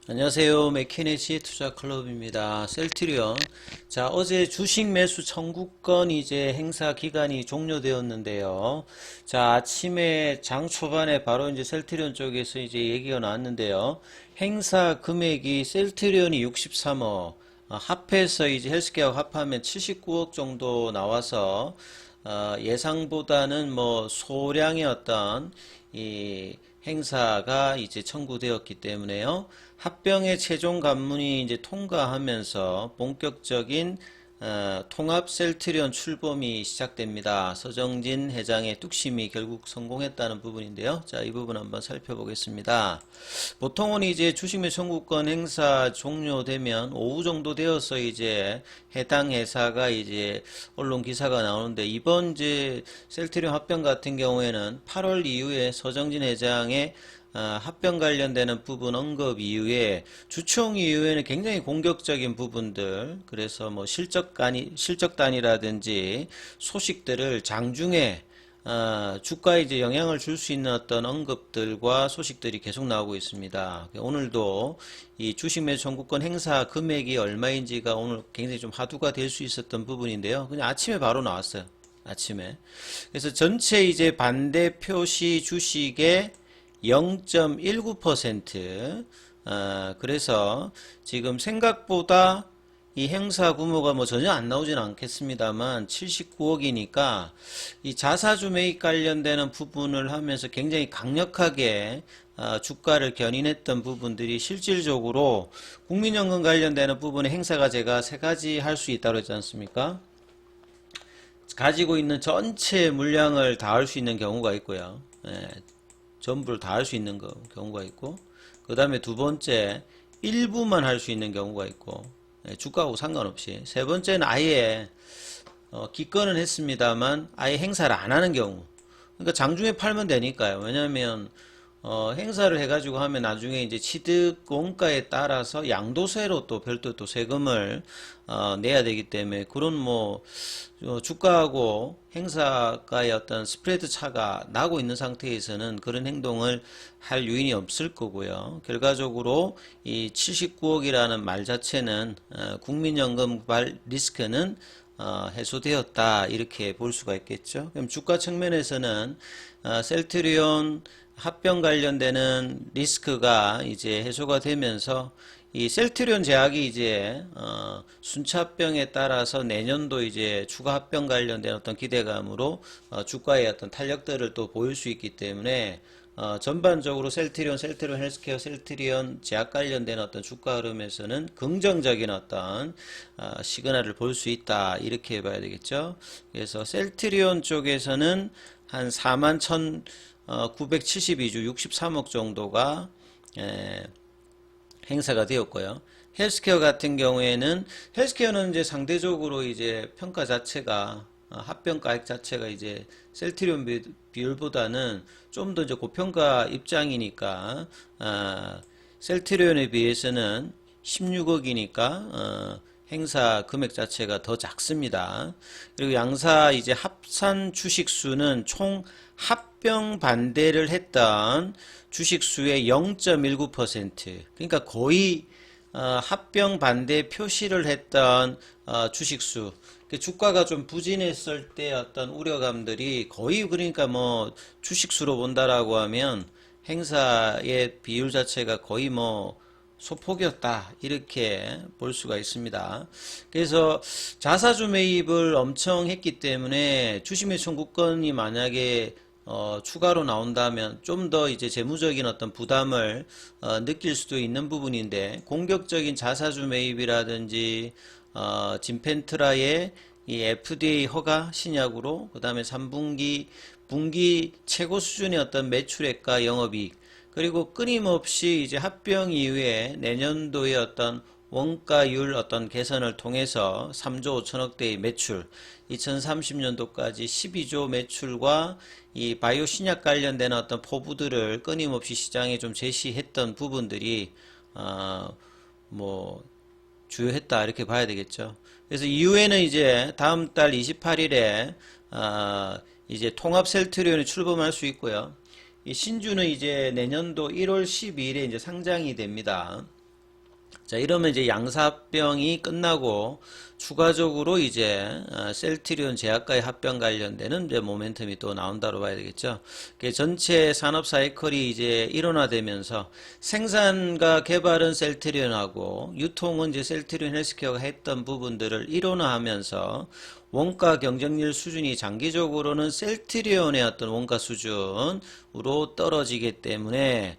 안녕하세요. 맥케네지 투자클럽입니다. 셀트리온. 자, 어제 주식 매수 청구권 이제 행사 기간이 종료되었는데요. 자, 아침에 장 초반에 바로 이제 셀트리온 쪽에서 이제 얘기가 나왔는데요. 행사 금액이 셀트리온이 63억, 합해서 이제 헬스케어 합하면 79억 정도 나와서 예상보다는 뭐 소량의 어떤 이 행사가 이제 청구되었기 때문에요. 합병의 최종 관문이 이제 통과하면서 본격적인 통합 셀트리온 출범이 시작됩니다. 서정진 회장의 뚝심이 결국 성공했다는 부분인데요. 자, 이 부분 한번 살펴보겠습니다. 보통은 이제 주식매 청구권 행사 종료되면 오후 정도 되어서 이제 해당 회사가 이제 언론 기사가 나오는데, 이번 이제 셀트리온 합병 같은 경우에는 8월 이후에 서정진 회장의 합병 관련되는 부분 언급 이후에 주총 이후에는 굉장히 공격적인 부분들, 그래서 뭐 실적단이라든지 소식들을 장중에 주가에 이제 영향을 줄 수 있는 어떤 언급들과 소식들이 계속 나오고 있습니다. 오늘도 이 주식 매수 청구권 행사 금액이 얼마인지가 오늘 굉장히 좀 화두가 될 수 있었던 부분인데요. 그냥 아침에 바로 나왔어요. 아침에. 그래서 전체 이제 반대 표시 주식의 0.19%, 그래서 지금 생각보다 이 행사 규모가 뭐 전혀 안 나오진 않겠습니다만 79억이니까 이 자사주 매입 관련되는 부분을 하면서 굉장히 강력하게 주가를 견인했던 부분들이 실질적으로 국민연금 관련되는 부분의 행사가 제가 세 가지 할 수 있다고 했지 않습니까? 가지고 있는 전체 물량을 다 할 수 있는 경우가 있고요. 전부를 다 할 수 있는 경우가 있고, 그 다음에 두 번째 일부만 할 수 있는 경우가 있고, 주가하고 상관없이, 세 번째는 아예 기권은 했습니다만 아예 행사를 안 하는 경우. 그러니까 장중에 팔면 되니까요. 왜냐하면 행사를 해가지고 하면 나중에 이제 취득 원가에 따라서 양도세로 또 별도 또 세금을 내야 되기 때문에, 그런 뭐 주가하고 행사가의 어떤 스프레드 차가 나고 있는 상태에서는 그런 행동을 할 요인이 없을 거고요. 결과적으로 이 79억이라는 말 자체는 국민연금 리스크는 해소되었다, 이렇게 볼 수가 있겠죠. 그럼 주가 측면에서는 셀트리온 합병 관련되는 리스크가 이제 해소가 되면서 이 셀트리온 제약이 이제 순차합병에 따라서 내년도 이제 추가 합병 관련된 어떤 기대감으로 주가의 어떤 탄력들을 또 보일 수 있기 때문에 전반적으로 셀트리온 헬스케어, 셀트리온 제약 관련된 어떤 주가 흐름에서는 긍정적인 어떤 시그널을 볼 수 있다, 이렇게 봐야 되겠죠. 그래서 셀트리온 쪽에서는 한 41,972주 63억 정도가 행사가 되었고요. 헬스케어 같은 경우에는, 헬스케어는 이제 상대적으로 이제 평가 자체가 합병 가액 자체가 이제 셀트리온 비율보다는 좀 더 이제 고평가 입장이니까 셀트리온에 비해서는 16억이니까 행사 금액 자체가 더 작습니다. 그리고 양사 이제 합산 주식 수는 총 합병 반대를 했던 주식 수의 0.19%, 그러니까 거의 합병 반대 표시를 했던 주식 수, 주가가 좀 부진했을 때 어떤 우려감들이 거의, 그러니까 뭐 주식수로 본다라고 하면 행사의 비율 자체가 거의 뭐 소폭이었다, 이렇게 볼 수가 있습니다. 그래서 자사주 매입을 엄청 했기 때문에 주식 매수 청구권이 만약에 추가로 나온다면 좀 더 이제 재무적인 어떤 부담을 느낄 수도 있는 부분인데, 공격적인 자사주 매입이라든지 진펜트라의 이 FDA 허가 신약으로, 그 다음에 3분기 분기 최고 수준의 어떤 매출액과 영업이익, 그리고 끊임없이 이제 합병 이후에 내년도의 어떤 원가율 어떤 개선을 통해서 3조 5천억대의 매출, 2030년도까지 12조 매출과 이 바이오 신약 관련된 어떤 포부들을 끊임없이 시장에 좀 제시했던 부분들이 뭐 주요했다, 이렇게 봐야 되겠죠. 그래서 이후에는 이제 다음 달 28일에 이제 통합 셀트리온이 출범할 수 있고요. 이 신주는 이제 내년도 1월 12일에 이제 상장이 됩니다. 자, 이러면 이제 양사합병이 끝나고 추가적으로 이제 셀트리온 제약과의 합병 관련되는 이제 모멘텀이 또 나온다고 봐야 되겠죠. 전체 산업 사이클이 이제 일원화되면서 생산과 개발은 셀트리온하고 유통은 이제 셀트리온 헬스케어가 했던 부분들을 일원화하면서 원가 경쟁률 수준이 장기적으로는 셀트리온의 어떤 원가 수준으로 떨어지기 때문에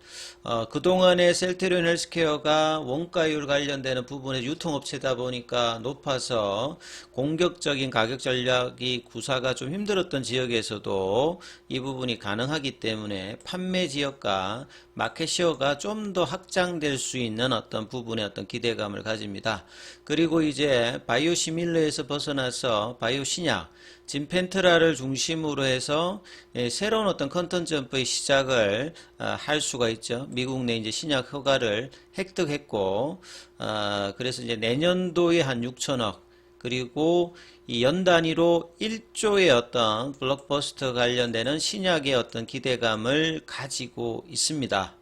그동안에 셀트리온 헬스케어가 원가율 관련되는 부분에 유통업체다 보니까 높아서 공격적인 가격 전략이 구사가 좀 힘들었던 지역에서도 이 부분이 가능하기 때문에 판매 지역과 마켓시어가 좀 더 확장될 수 있는 어떤 부분의 어떤 기대감을 가집니다. 그리고 이제 바이오 시밀러에서 벗어나서 바이오 신약, 진펜트라를 중심으로 해서 새로운 어떤 컨텐츠 점프의 시작을 할 수가 있죠. 미국 내 이제 신약 허가를 획득했고, 그래서 이제 내년도에 한 6천억, 그리고 이 연 단위로 1조의 어떤 블록버스터 관련되는 신약의 어떤 기대감을 가지고 있습니다.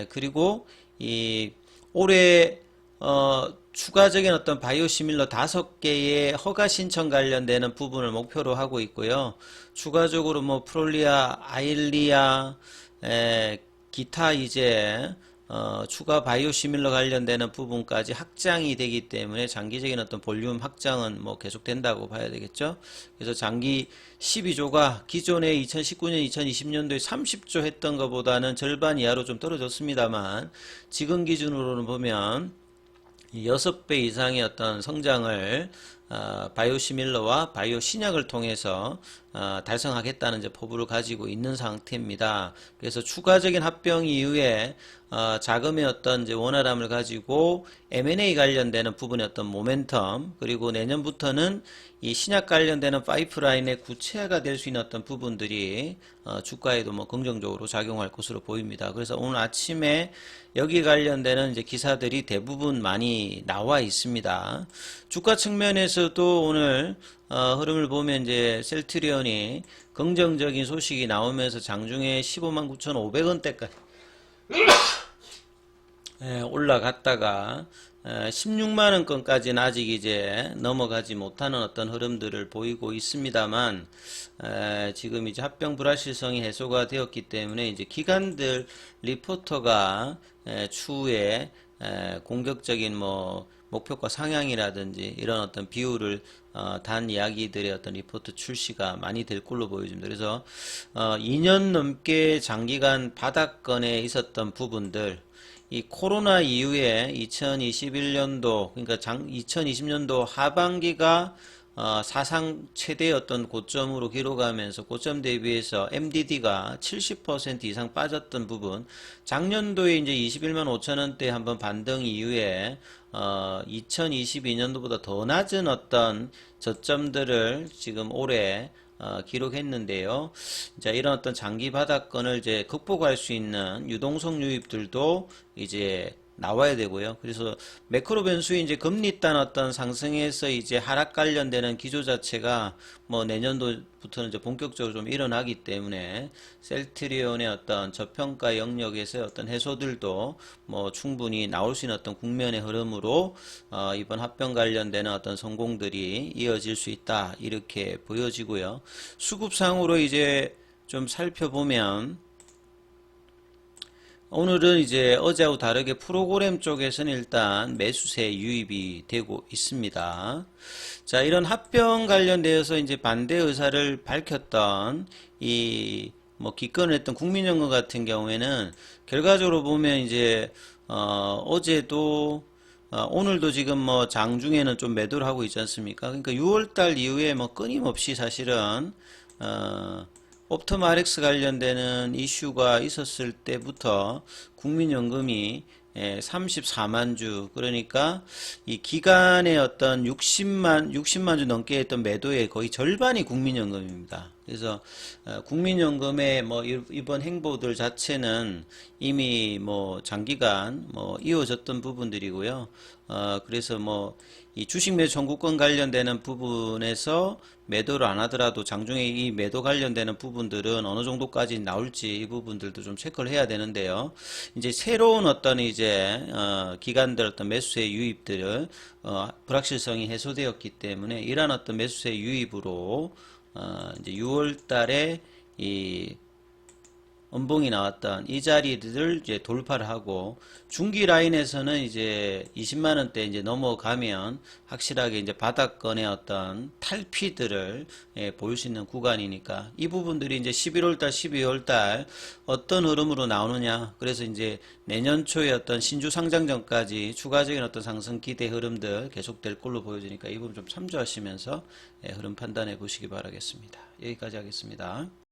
그리고 이 올해 추가적인 어떤 바이오시밀러 5개의 허가 신청 관련되는 부분을 목표로 하고 있고요. 추가적으로 뭐 프롤리아, 아일리아, 기타 이제 추가 바이오시밀러 관련되는 부분까지 확장이 되기 때문에 장기적인 어떤 볼륨 확장은 뭐 계속 된다고 봐야 되겠죠. 그래서 장기 12조가 기존의 2019년, 2020년도에 30조 했던 것보다는 절반 이하로 좀 떨어졌습니다만 지금 기준으로는 보면 6배 이상의 어떤 성장을 바이오시밀러와 바이오 신약을 통해서 달성하겠다는 이제 포부를 가지고 있는 상태입니다. 그래서 추가적인 합병 이후에 자금의 어떤 이제 원활함을 가지고 M&A 관련되는 부분의 어떤 모멘텀, 그리고 내년부터는 이 신약 관련되는 파이프라인의 구체화가 될 수 있는 어떤 부분들이 주가에도 뭐 긍정적으로 작용할 것으로 보입니다. 그래서 오늘 아침에 여기 관련되는 이제 기사들이 대부분 많이 나와 있습니다. 주가 측면에서도 오늘 흐름을 보면 이제 셀트리온이 긍정적인 소식이 나오면서 장중에 159,500원대까지 올라갔다가 16만원권까지는 아직 이제 넘어가지 못하는 어떤 흐름들을 보이고 있습니다만, 지금 이제 합병 불확실성이 해소가 되었기 때문에 이제 기관들 리포터가 추후에 공격적인 뭐 목표가 상향이라든지 이런 어떤 비율을 단 이야기들의 어떤 리포트 출시가 많이 될 걸로 보여집니다. 그래서 2년 넘게 장기간 바닥권에 있었던 부분들, 이 코로나 이후에 2021년도, 그러니까 2020년도 하반기가 사상 최대 어떤 고점으로 기록하면서 고점 대비해서 MDD가 70% 이상 빠졌던 부분, 작년도에 이제 21만 5천원대 한번 반등 이후에 2022년도보다 더 낮은 어떤 저점들을 지금 올해 기록했는데요. 자, 이런 어떤 장기 바닥권을 이제 극복할 수 있는 유동성 유입들도 이제 나와야 되고요. 그래서 매크로 변수의 이제 금리 단 어떤 상승에서 이제 하락 관련되는 기조 자체가 뭐 내년도부터는 이제 본격적으로 좀 일어나기 때문에 셀트리온의 어떤 저평가 영역에서의 어떤 해소들도 뭐 충분히 나올 수 있는 어떤 국면의 흐름으로 이번 합병 관련되는 어떤 성공들이 이어질 수 있다, 이렇게 보여지고요. 수급상으로 이제 좀 살펴보면 오늘은 이제 어제하고 다르게 프로그램 쪽에서는 일단 매수세 유입이 되고 있습니다. 자, 이런 합병 관련되어서 이제 반대 의사를 밝혔던 이 뭐 기권을 했던 국민연금 같은 경우에는 결과적으로 보면 이제 어제도 오늘도 지금 뭐 장중에는 좀 매도를 하고 있지 않습니까? 그러니까 6월달 이후에 뭐 끊임없이 사실은 옵트마렉스 관련되는 이슈가 있었을 때부터 국민연금이 34만 주, 그러니까 이 기간의 어떤 60만 주 넘게 했던 매도의 거의 절반이 국민연금입니다. 그래서 국민연금의 뭐 이번 행보들 자체는 이미 뭐 장기간 뭐 이어졌던 부분들이고요. 그래서 뭐 이 주식 매수 청구권 관련되는 부분에서 매도를 안 하더라도 장중에 이 매도 관련되는 부분들은 어느 정도까지 나올지 이 부분들도 좀 체크를 해야 되는데요. 이제 새로운 어떤 이제 기관들 어떤 매수세 유입들을 불확실성이 해소되었기 때문에 이러한 어떤 매수세 유입으로 이제 6월 달에 이 음봉이 나왔던 이 자리들을 이제 돌파를 하고 중기 라인에서는 이제 20만 원대 이제 넘어가면 확실하게 이제 바닥권의 어떤 탈피들을 보일 수 있는 구간이니까 이 부분들이 이제 11월 달, 12월 달 어떤 흐름으로 나오느냐. 그래서 이제 내년 초에 어떤 신주 상장 전까지 추가적인 어떤 상승 기대 흐름들 계속될 걸로 보여지니까 이 부분 좀 참조하시면서 흐름 판단해 보시기 바라겠습니다. 여기까지 하겠습니다.